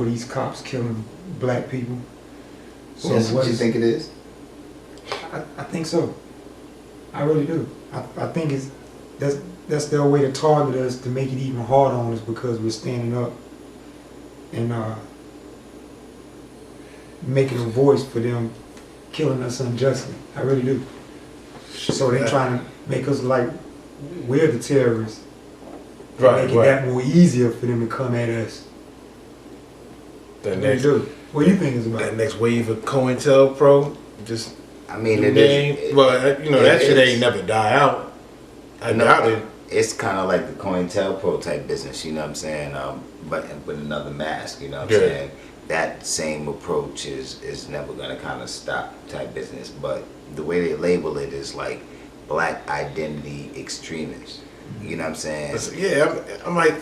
for these cops killing black people. So That's what you think it is? I think so. I really do. I think that's their way to target us, to make it even harder on us because we're standing up and making a voice for them killing us unjustly. I really do. So they're trying to make us like we're the terrorists. Right, make it that more easier for them to come at us. The next, what do you think is about that next wave of COINTELPRO? Just, I mean, it is. Well, you know, that shit ain't never die out. I doubt it. It's kind of like the COINTELPRO type business, you know what I'm saying? But with another mask, you know what I'm saying? That same approach is never gonna kind of stop type business. But the way they label it is like black identity extremists. You know what I'm saying? Yeah, I'm like,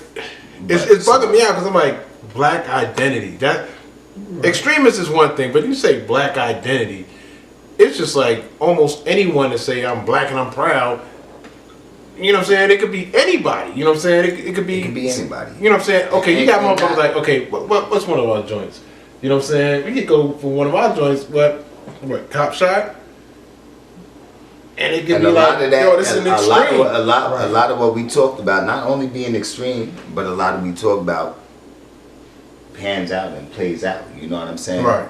it's bugging me out because I'm like, black identity. That extremist is one thing, but you say black identity, it's just like almost anyone to say I'm black and I'm proud. You know what I'm saying? It could be anybody. You know what I'm saying? It could be anybody. You know what I'm saying? Okay, you got motherfuckers like, okay, what's one of our joints? You know what I'm saying? We could go for one of our joints, what cop shot? And it could be like, yo, this is an extreme. A lot of what we talked about, not only being extreme, but a lot of we talk about pans out and plays out. You know what I'm saying? Right.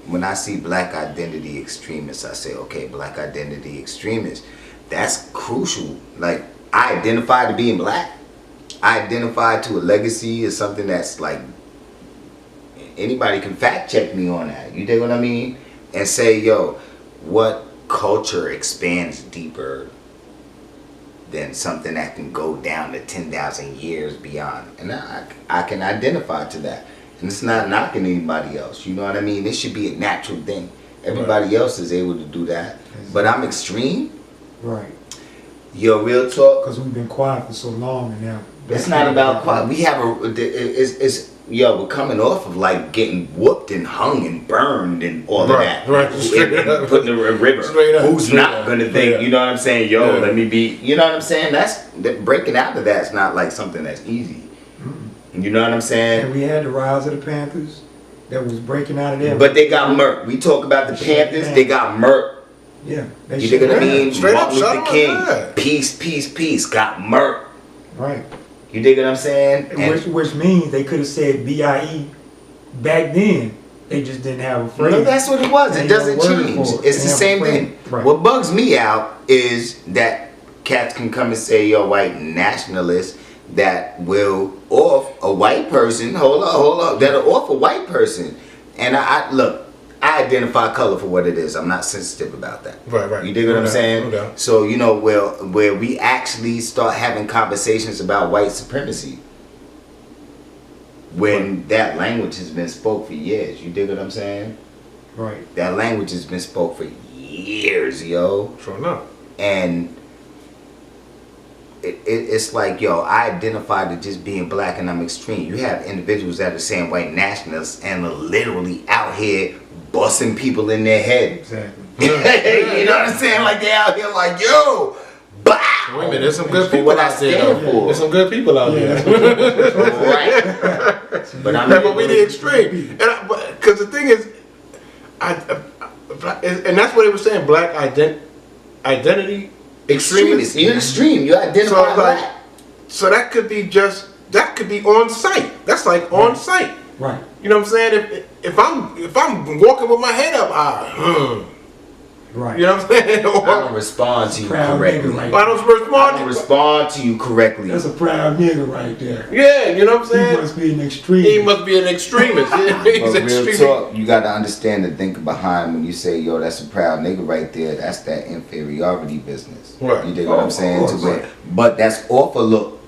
When I see black identity extremists, I say, okay, black identity extremists. That's crucial. Like, I identify to being black. I identify to a legacy as something that's like, anybody can fact check me on that. You dig what I mean? And say, yo, what culture expands deeper than something that can go down to 10,000 years beyond? And I can identify to that. And it's not knocking anybody else. You know what I mean? This should be a natural thing. Everybody else is able to do that. But I'm extreme. Right. Yo, real talk. Because we've been quiet for so long and now. It's not about quiet. We have we're coming off of like getting whooped and hung and burned and all of that. Right. And putting a river. Who's not going to think, you know what I'm saying? Yo, let me be, you know what I'm saying? Breaking out of that's not like something that's easy. You know what I'm saying? And we had the rise of the Panthers that was breaking out of there. But they got murked. We talk about the Panthers, they got murked. Yeah. You dig what I mean? Straight up, Martin Luther King, peace, got murked. Right. You dig what I'm saying? Which means they could have said BIE back then. They just didn't have a phrase. No, that's what it was. It doesn't change. It's the same thing. Right. What bugs me out is that cats can come and say you're a white nationalist that will off a white person. Hold up. That'll off a white person. And I identify color for what it is. I'm not sensitive about that. Right. You dig what I'm saying? No. So, you know, where we actually start having conversations about white supremacy when that language has been spoke for years. You dig what I'm saying? Right. That language has been spoke for years, yo. Sure enough. And it's like, yo, I identify to just being black and I'm extreme. You have individuals that are saying white nationalists and are literally out here busting people in their head. Exactly. You know what I'm saying? Like they out here like, yo, bah! Wait a minute, there's some good people out there. There's some good people out there. Right. But we the extreme. Because the thing is, and that's what they were saying, black identity extremists. You're extreme. You identify black. So that could be on site. That's like on site. Right. You know what I'm saying? If I'm walking with my head up, right. You know what I'm saying? I don't respond to you correctly. I don't respond to you correctly. That's a proud nigga right there. Yeah, you know what I'm saying? He must be an extremist. He must be an extremist. He's but real talk, you got to understand and think behind when you say, yo, that's a proud nigga right there. That's that inferiority business. Right. You dig what I'm saying? But that's awful. Look,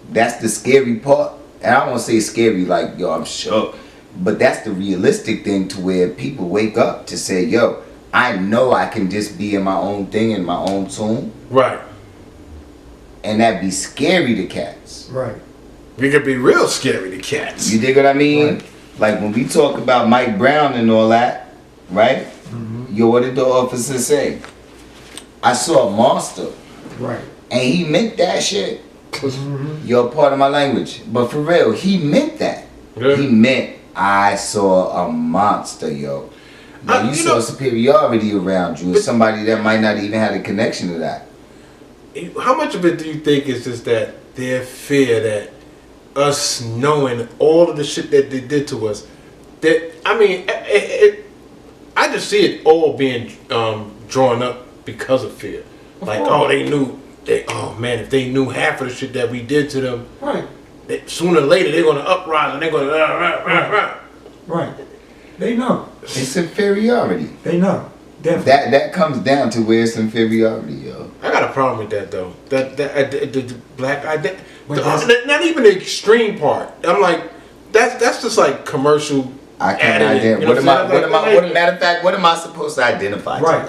that's the scary part. And I don't want to say scary like, yo, I'm shook. But that's the realistic thing to where people wake up to say, yo, I know I can just be in my own thing, in my own tune. Right. And that'd be scary to cats. Right. We could be real scary to cats. You dig what I mean? Right. Like when we talk about Mike Brown and all that, right? Mm-hmm. Yo, what did the officer say? I saw a monster. Right. And he meant that shit. You're a part of my language. But for real, he meant that. Yeah. He meant I saw a monster, yo. Now you saw superiority around you, as somebody that might not even have a connection to that. How much of it do you think is just that their fear that us knowing all of the shit that they did to us? That I mean, I just see it all being drawn up because of fear. Like, oh, they knew. Oh man, if they knew half of the shit that we did to them, Right. Sooner or later they're gonna uprise and they're gonna. Right. They know. It's inferiority. They know. Definitely. That comes down to where it's inferiority, yo. I got a problem with that though. The black identity. But Not even the extreme part. I'm like, that's just like commercial. I can't identify. What am I supposed to identify? Right.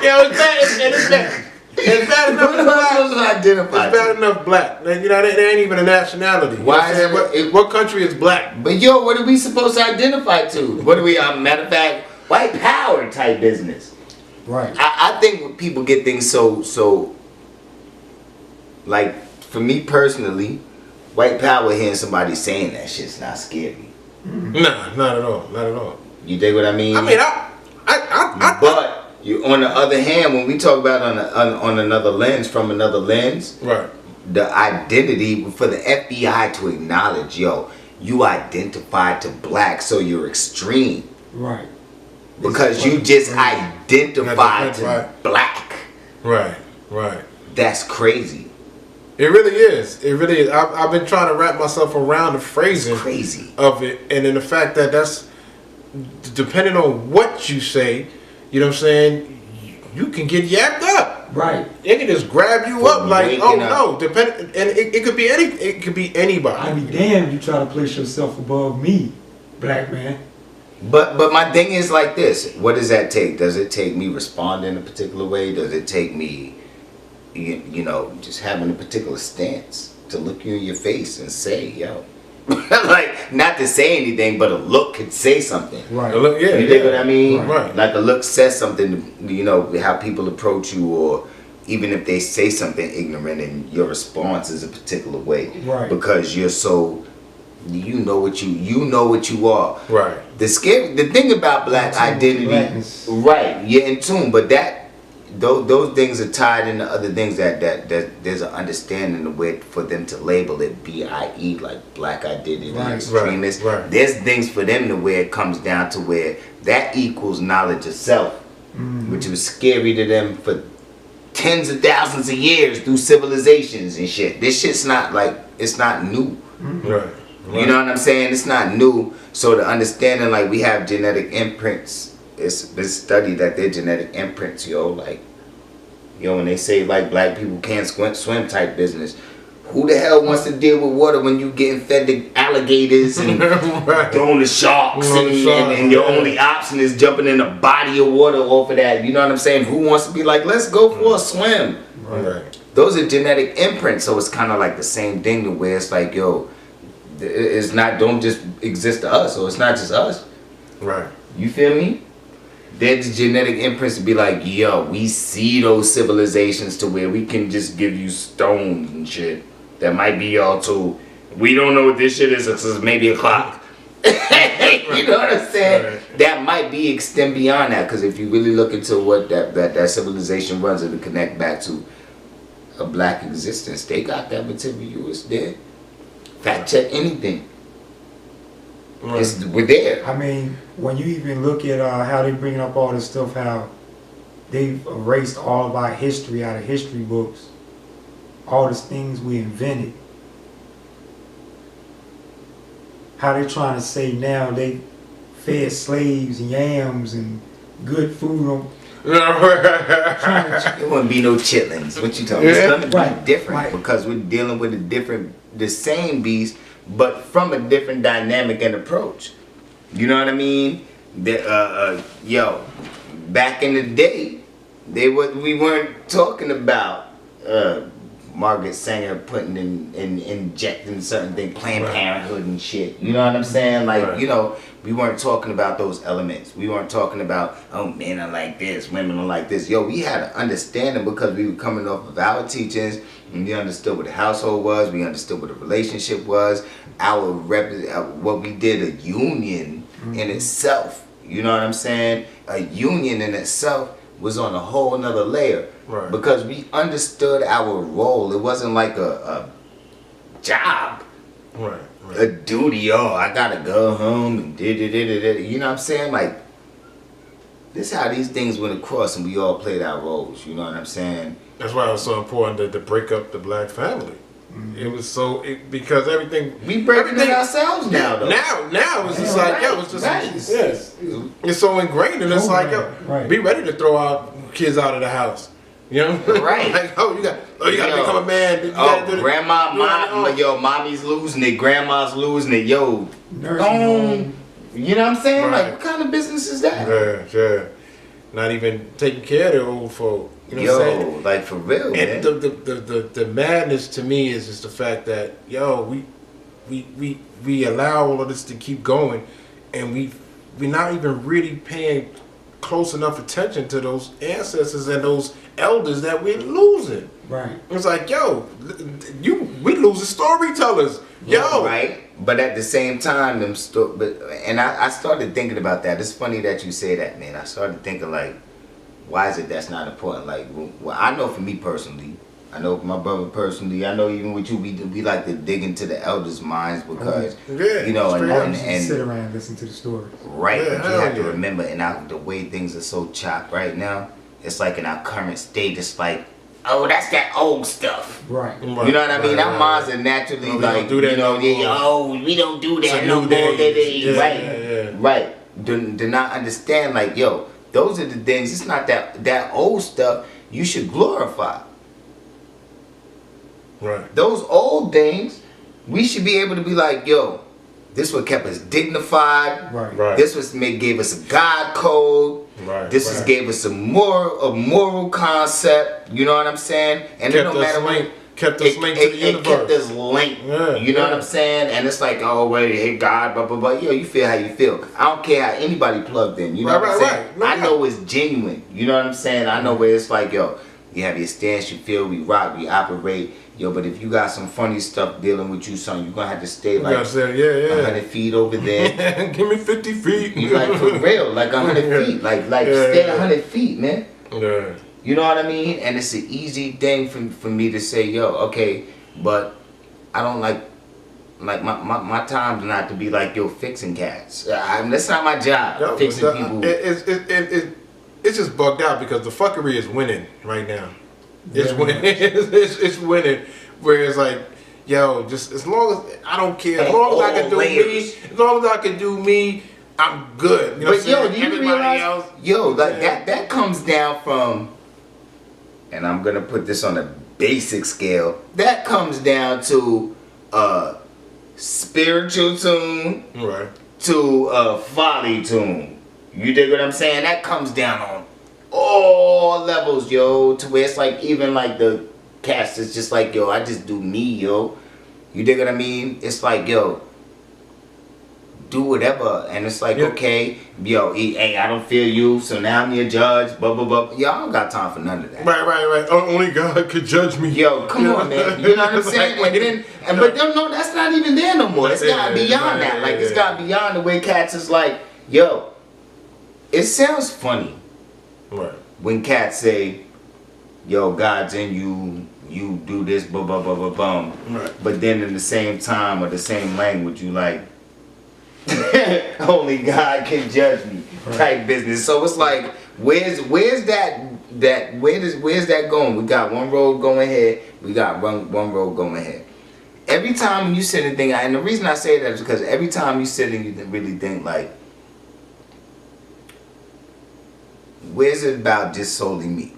It's bad. It's bad enough. What am I supposed to identify? It's bad enough black. You know, they ain't even a nationality. Why is what country is black? But yo, what are we supposed to identify to? What are we? Matter of fact, white power type business. Right. I think when people get things so. Like for me personally, white power hearing somebody saying that shit's not scary. Nah, not at all. Not at all. You dig what I mean? I mean, But you, on the other hand, when we talk about on another lens, from another lens, right? The identity for the FBI to acknowledge, yo, you identified to black, so you're extreme. Right. Because you just identified to black. Right. Right. That's crazy. It really is. It really is. I've been trying to wrap myself around the phrasing of it, and then the fact that that's depending on what you say. You know what I'm saying? You can get yapped up. Right. They can just grab you up like, oh no, and it could be it could be anybody. I'd be damned you try to place yourself above me, black man. But my thing is like this. What does that take? Does it take me responding a particular way? Does it take me, you know, just having a particular stance to look you in your face and say, yo, like not to say anything, but a look could say something. Right. A look, yeah. You dig what I mean? Right. Like a look says something. You know how people approach you, or even if they say something ignorant, and your response is a particular way. Right. Because you're so. You know what you are. Right. The thing about black identity, blackness. right? You're in tune, but those things are tied into other things that there's an understanding of where for them to label it BIE, like black identity extremists. Right. There's things for them to where it comes down to where that equals knowledge of self, which was scary to them for tens of thousands of years through civilizations and shit. This shit's not like, it's not new. Right. You know what I'm saying? It's not new. So the understanding, like, we have genetic imprints. It's been studied that they're genetic imprints, yo. Like, yo, when they say, like, black people can't swim type business. Who the hell wants to deal with water when you getting fed the alligators and throwing the sharks and your only option is jumping in a body of water off of that? You know what I'm saying? Who wants to be like, let's go for a swim? Right. Those are genetic imprints. So it's kind of like the same thing to where it's like, yo, it's not, don't just exist to us, or it's not just us. Right. You feel me? There's the genetic imprints to be like, yo, we see those civilizations to where we can just give you stones and shit. That might be y'all too. We don't know what this shit is until it's maybe a clock. You know what I'm saying? Right. That might be extend beyond that, because if you really look into what that civilization runs, it'll connect back to a black existence. They got that material. It's there. Fact check anything. Right. We're there. I mean, when you even look at how they bringing up all this stuff, how they've erased all of our history out of history books, all these things we invented. How they trying to say now they fed slaves and yams and good food on. There wouldn't be no chitlins. What you talking about? It's gonna be different because we're dealing with the same beast, but from a different dynamic and approach. You know what I mean? Yo, back in the day, we weren't talking about Margaret Sanger putting in injecting certain things, Planned Right. Parenthood and shit. You know what I'm saying? Like, Right. you know, we weren't talking about those elements. We weren't talking about, oh, men are like this, women are like this. Yo, we had an understanding because we were coming off of our teachings, and we understood what the household was. We understood what a relationship was. What we did, a union in itself. You know what I'm saying? A union in itself was on a whole nother layer. Right. Because we understood our role. It wasn't like a job, Right. a duty. Oh, I gotta go home and you know what I'm saying? Like, this is how these things went across, and we all played our roles. You know what I'm saying? That's why it was so important to break up the black family. It was because everything We breaking it ourselves now, though. Now it's just like, yo, it's just Right. yes, it's so ingrained, and it's like, yo, Right. be ready to throw our kids out of the house. You know, Right. like, you got to Yo. become a man. You gotta do this. Mommy's losing it, grandma's losing it, yo. Nursing home. You know what I'm saying? Right. Like, what kind of business is that? Yeah. Not even taking care of the old folk. You know what I'm saying? Yo, like, for real, man. And the madness to me is just the fact that, yo, we allow all of this to keep going, and we're not even really paying close enough attention to those ancestors and those elders that we're losing. Right. It's like, yo, we losing storytellers. Yo, Right? But at the same time, I started thinking about that. It's funny that you say that, man. I started thinking, like, why is it that's not important? Like, well, I know for me personally, I know for my brother personally, I know even with you, we like to dig into the elders' minds because, Yeah, you know, straight I and, just and sit around and listen to the stories. right, Yeah, but you hell have to yeah. remember, and the way things are so chopped right now, it's like in our current state, it's like, oh, that's that old stuff. Right. You know what I mean? Our minds are naturally Oh, we like, don't do that you know, no more. oh, we don't do It's that a no new more. days. Yeah, Right, yeah. right. Do not understand, like, yo, those are the things. It's not that old stuff you should glorify. right. Those old things, we should be able to be like, yo, this what kept us dignified. Right. This was gave us a God code. Right. This right. gave us a moral concept. You know what I'm saying? And it kept no us matter what. linked. Kept us linked to the It universe. kept us linked. Yeah, You know yeah. what I'm saying? And it's like, oh, wait, hey, God, blah, blah, blah. Yo, you feel how you feel. I don't care how anybody plugged in. You know what I'm saying? No, I know it's genuine. You know what I'm saying? I know where it's like, yo, you have your stance, you feel, we rock, we operate. Yo, but if you got some funny stuff dealing with you, son, you're going to have to stay You like gotta say, 100 feet over there. Give me 50 feet. You like, for real, like 100 feet. Like stay 100 feet, man. Yeah. You know what I mean? And it's an easy thing for me to say, yo, okay, but I don't like my time's not to be like, yo, fixing cats. That's not my job. Yo, fixing but people. It's just bugged out because the fuckery is winning right now. It's Yeah, winning. it's winning. Where it's like, yo, just as long as I don't care, as long as I can do layers. me, as long as I can do me, I'm good. You know what But I'm yo, saying? do you Everybody realize? else, Yo, like yeah. that comes down from, and I'm gonna put this on a basic scale. That comes down to spiritual tune Right. to folly tune. You dig what I'm saying? That comes down on all levels, yo. To where it's like even like the cast is just like, yo, I just do me, yo. You dig what I mean? It's like, yo, do whatever, and it's like, Yeah. okay, yo, hey, I don't feel you, so now I'm your judge, blah blah blah. Yo, I don't got time for none of that. Right. Only God could judge me. Yo, come on, man. You know what I'm saying? Like, But then, no, that's not even there no more. It's got Yeah, beyond yeah, that. Like, it's yeah. got beyond the way cats is like, yo, it sounds funny Right. when cats say, yo, God's in you, you do this, blah, blah, blah, blah, blah. Right. But then in the same time or the same language, you like, only God can judge me type business. So it's like, where's that where's that going? We got one road going ahead. We got one road going ahead. Every time you sit and think, and the reason I say that is because every time you sit and you really think like, where's it about just solely me?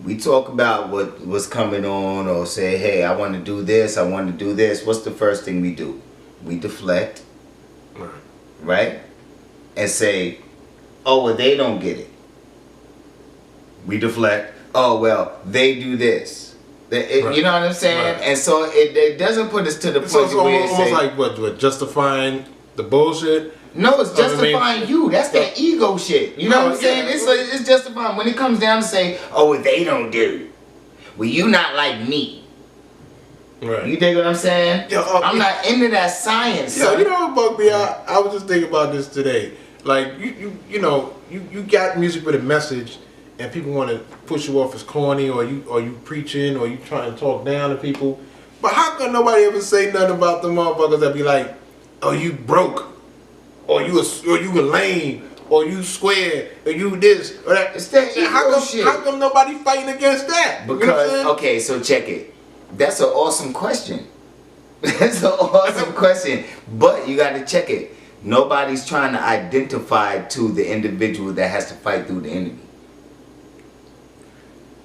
We talk about what's coming on or say, hey, I want to do this, I want to do this. What's the first thing we do? We deflect, Right. right? And say, oh, well, they don't get it. We deflect. Oh, well, they do this. You know what I'm saying? Right. And so it doesn't put us to the point So it's where it's almost like what justifying the bullshit. no, it's I mean, justifying you. That's that ego shit. You know what I'm saying? It's justifying when it comes down to say, oh, well, they don't do. Well, you not like me. Right. You dig what I'm saying? Yo, I'm not into that science. Yo, son. you know what bugged me out? I was just thinking about this today. Like you know, you got music with a message, and people want to push you off as corny, or you preaching, or you trying to talk down to people. But how come nobody ever say nothing about the motherfuckers that be like, oh, you broke, or you a lame, or you square, or you this, or that? It's that ego shit. How come nobody fighting against that? Because, you know what I'm saying? okay, so check it. That's an awesome question. That's an awesome question. But you got to check it. Nobody's trying to identify to the individual that has to fight through the enemy.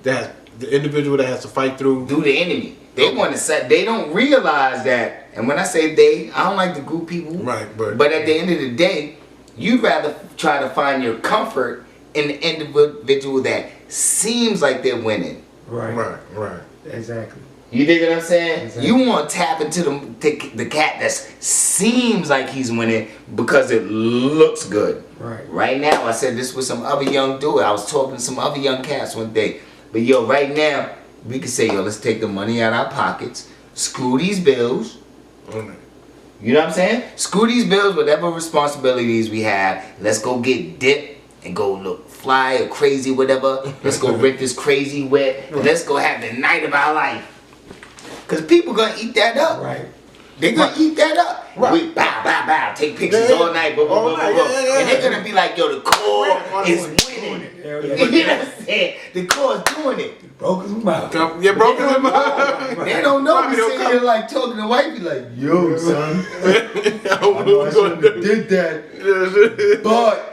That the individual that has to fight through The enemy. They want to say, they don't realize that. And when I say they, I don't like to group people. Right, but But at the end of the day, you'd rather try to find your comfort in the individual that seems like they're winning. Right. Right. Exactly. You dig what I'm saying? Exactly. You want to tap into the cat that seems like he's winning because it looks good. Right. Right now, I said this with some other young dude. I was talking to some other young cats one day. But yo, right now, we can say, yo, let's take the money out of our pockets, screw these bills. Okay. You know what I'm saying? Screw these bills, whatever responsibilities we have. Let's go get dipped and go look fly or crazy, whatever. Let's go rent this crazy wet. And let's go have the night of our life. Because people gonna eat that up. Right. They gonna eat that up. Right. We bow, take pictures all night, blah, blah, All blah, night, blah, blah. yeah. And they're gonna be like, yo, the core is winning. Hell You yeah. know what I'm saying? The core is doing it. Broke his mouth. Yeah, broken They him don't up. They don't know. Probably We don't sitting come- here like talking to white people like, yo, son. I know I shouldn't have did that. But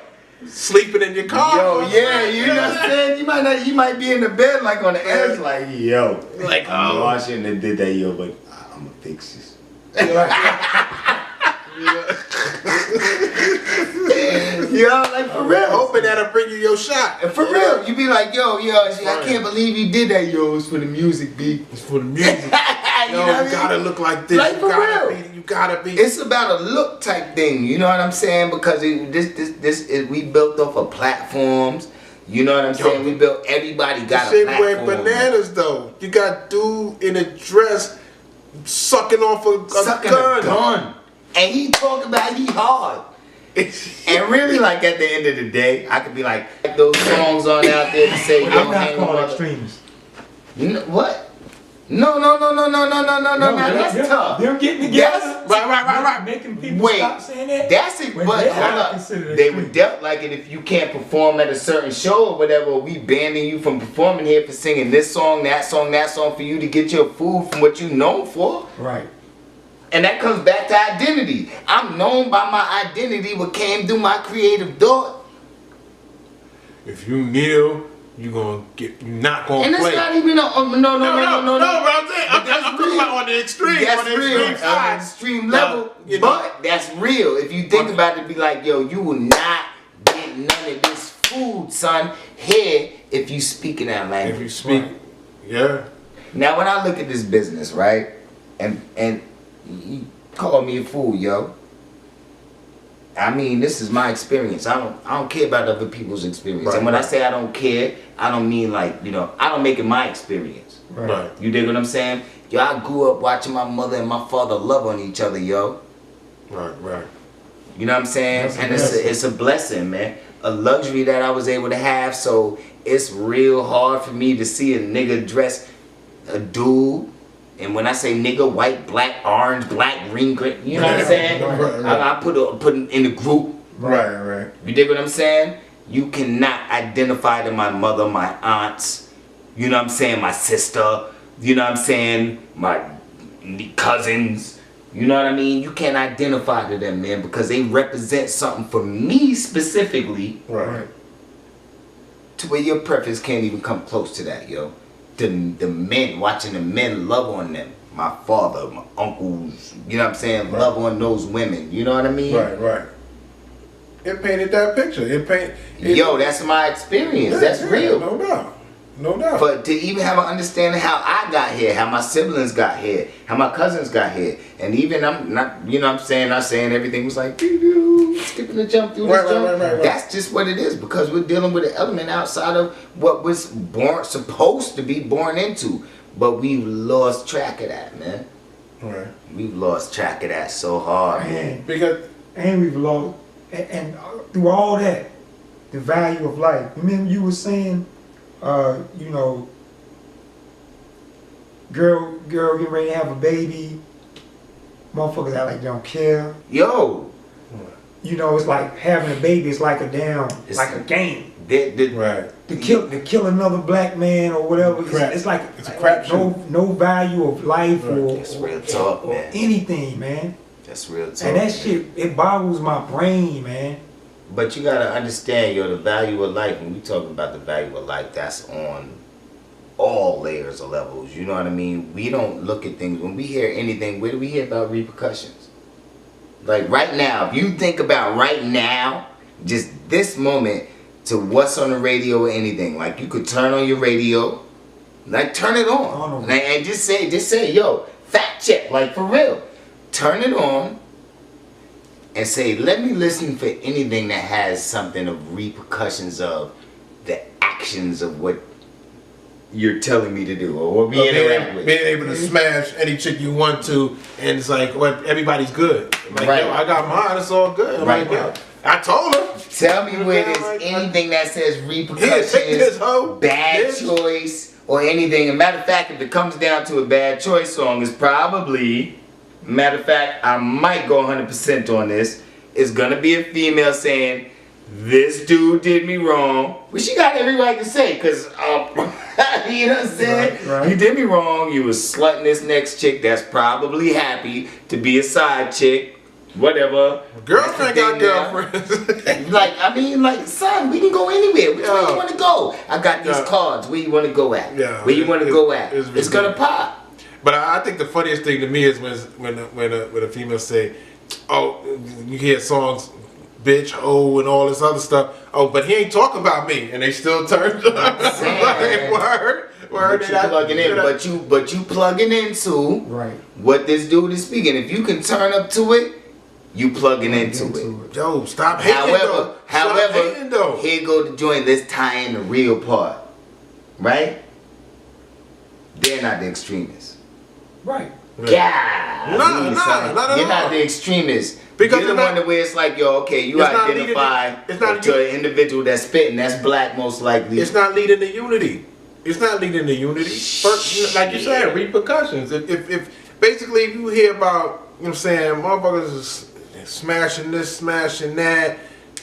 Sleeping in your car. yo, yeah, you know what I'm saying? You might be in the bed like on the edge, like, yo. Like, Oh, I shouldn't have did that, yo, but I'm gonna fix this. You know, like for real. Hoping that'll bring you your shot. And for real, you be like, yo, I can't believe you did that, yo. It's for the music, B. It's for the music. You Yo, know what I you mean? gotta look like this. Like, you for gotta real. be. You gotta be. It's about a look type thing, you know what I'm saying? Because we built off of platforms. You know what I'm saying? We built. Everybody got a Shit platform. went bananas though. You got dude in a dress sucking off a Sucking gun. a gun, and he talk about he hard. And really, like at the end of the day, I could be like those songs on out there to say, yo, I'm not hang called on. extremists. What? No, that's tough. Them getting together. That's- Right. Making people Wait, stop saying that. that's it. When But they hold are up, considered they extreme. would definitely like it if you can't perform at a certain show or whatever. We banning you from performing here for singing this song, that song for you to get your food from what you known for. Right. And that comes back to identity. I'm known by my identity, what came through my creative thought. If you kneel, you not gonna And play. it's not even no. But I'm saying, But that's I'm talking real. about on the extreme. That's on the real, extreme on side. an extreme Now, level, you know, but that's real. If you think about it, be like, yo, you will not get none of this food, son, here if you speak in that if language. you speak, yeah. Now, when I look at this business, right, and you call me a fool, yo. I mean, this is my experience. I don't care about other people's experience. Right, And when I right. say I don't care, I don't mean like, I don't make it my experience. Right. You dig what I'm saying? Yo, I grew up watching my mother and my father love on each other, yo. Right. You know what I'm saying? That's a And blessing. it's a blessing, man. A luxury that I was able to have. So it's real hard for me to see a nigga dress a dude. And when I say nigga, white, black, orange, black, green, you know what I'm saying? Right. I put it in the group. Right. You dig what I'm saying? You cannot identify to my mother, my aunts, you know what I'm saying, my sister, you know what I'm saying, my cousins, you know what I mean? You can't identify to them, man, because they represent something for me specifically Right. to where your preference can't even come close to that, yo. The men, watching the men love on them. My father, my uncles, you know what I'm saying, love on those women, you know what I mean? Right. It painted that picture. Yo, that's my experience. That's real. No doubt. No doubt. But to even have an understanding how I got here, how my siblings got here, how my cousins got here, and even I'm not, you know what I'm saying, not saying everything was like, skipping the jump through this jump. Right. That's just what it is, because we're dealing with an element outside of what was supposed to be born into. But we've lost track of that, man. Right. We've lost track of that so hard, man. And we've lost, and through all that, the value of life. Remember you were saying, you know, girl getting ready to have a baby, motherfuckers act like they don't care. Yo. You know, it's like having a baby is like a like a game. Right. To kill another black man or whatever, it's like it's a crap shoot. No value of life That's real talk, or man. anything, man. That's real talk. And that shit, it boggles my brain, man. But you gotta understand, yo, the value of life, when we talk about the value of life, that's on all layers of levels. You know what I mean? We don't look at things, when we hear anything, where do we hear about repercussions? Like right now, if you think about right now, just this moment, to what's on the radio or anything, like you could turn on your radio, like turn it on, like, and just say, yo, fact check, like for real, turn it on, and say, let me listen for anything that has something of repercussions of the actions of what you're telling me to do or what we interact with. Being able to smash any chick you want to, and it's like, what, everybody's good. Like, Right. yo, I got mine, it's all good. I'm Right. like, yo, I told her. Tell me where there's Like, anything that says Here, repercussions, take this hoe. bad bitch. choice, or anything. As a matter of fact, if it comes down to a bad choice song, it's probably, matter of fact, I might go 100% on this, it's gonna be a female saying, this dude did me wrong. Well, she got every right to say, because, you know what I'm saying? Right. You did me wrong, you was slutting this next chick that's probably happy to be a side chick, whatever. Girlfriend got now. girlfriends. Like, I mean, like, son, we can go anywhere. Which way you want to go? I got these cards. Where you want to go at? Yeah, Where you want to go at? it's It's gonna pop. But I think the funniest thing to me is when a female say, oh, you hear songs, bitch, oh, and all this other stuff. Oh, but he ain't talking about me, and they still turn. Like, word. But you plugging in, but you plugging into Right. what this dude is speaking. If you can turn up to it, you plugging into it. Yo, stop hating though. Stop hating though. Here go the joint. Let's tie in the real part, right? They're not the extremists. Right. Yeah. Nah, You're not the extremist. Because you're the one where it's like, yo, okay, you identify to an individual that's spitting, that's black most likely. It's not leading to unity. It's not leading to unity. First, like you said, repercussions. If basically if you hear about, you know what I'm saying, motherfuckers is smashing this, smashing that,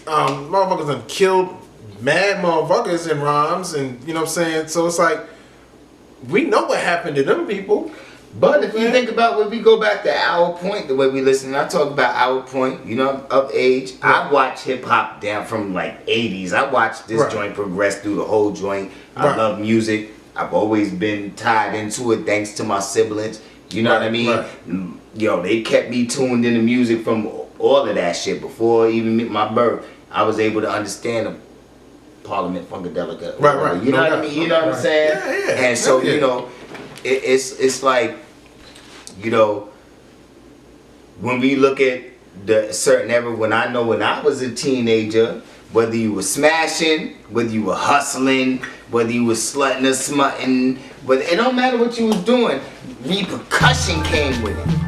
motherfuckers done killed mad motherfuckers in rhymes, and you know what I'm saying. So it's like we know what happened to them people. But if you think about when we go back to our point, the way we listen, I talk about our point, you know, of age. I watch hip hop down from like 80s. I watched this joint progress through the whole joint. I love music. I've always been tied into it thanks to my siblings. You know what I mean? Yo, they kept me tuned into music from all of that shit before even my birth. I was able to understand the Parliament Funkadelic. Right. You know what I mean? You know what I'm saying? Yeah. And so, you know, it's like, you know, when we look at the certain era, when I was a teenager, whether you were smashing, whether you were hustling, whether you were slutting or smutting, but it don't matter what you was doing, repercussion came with it.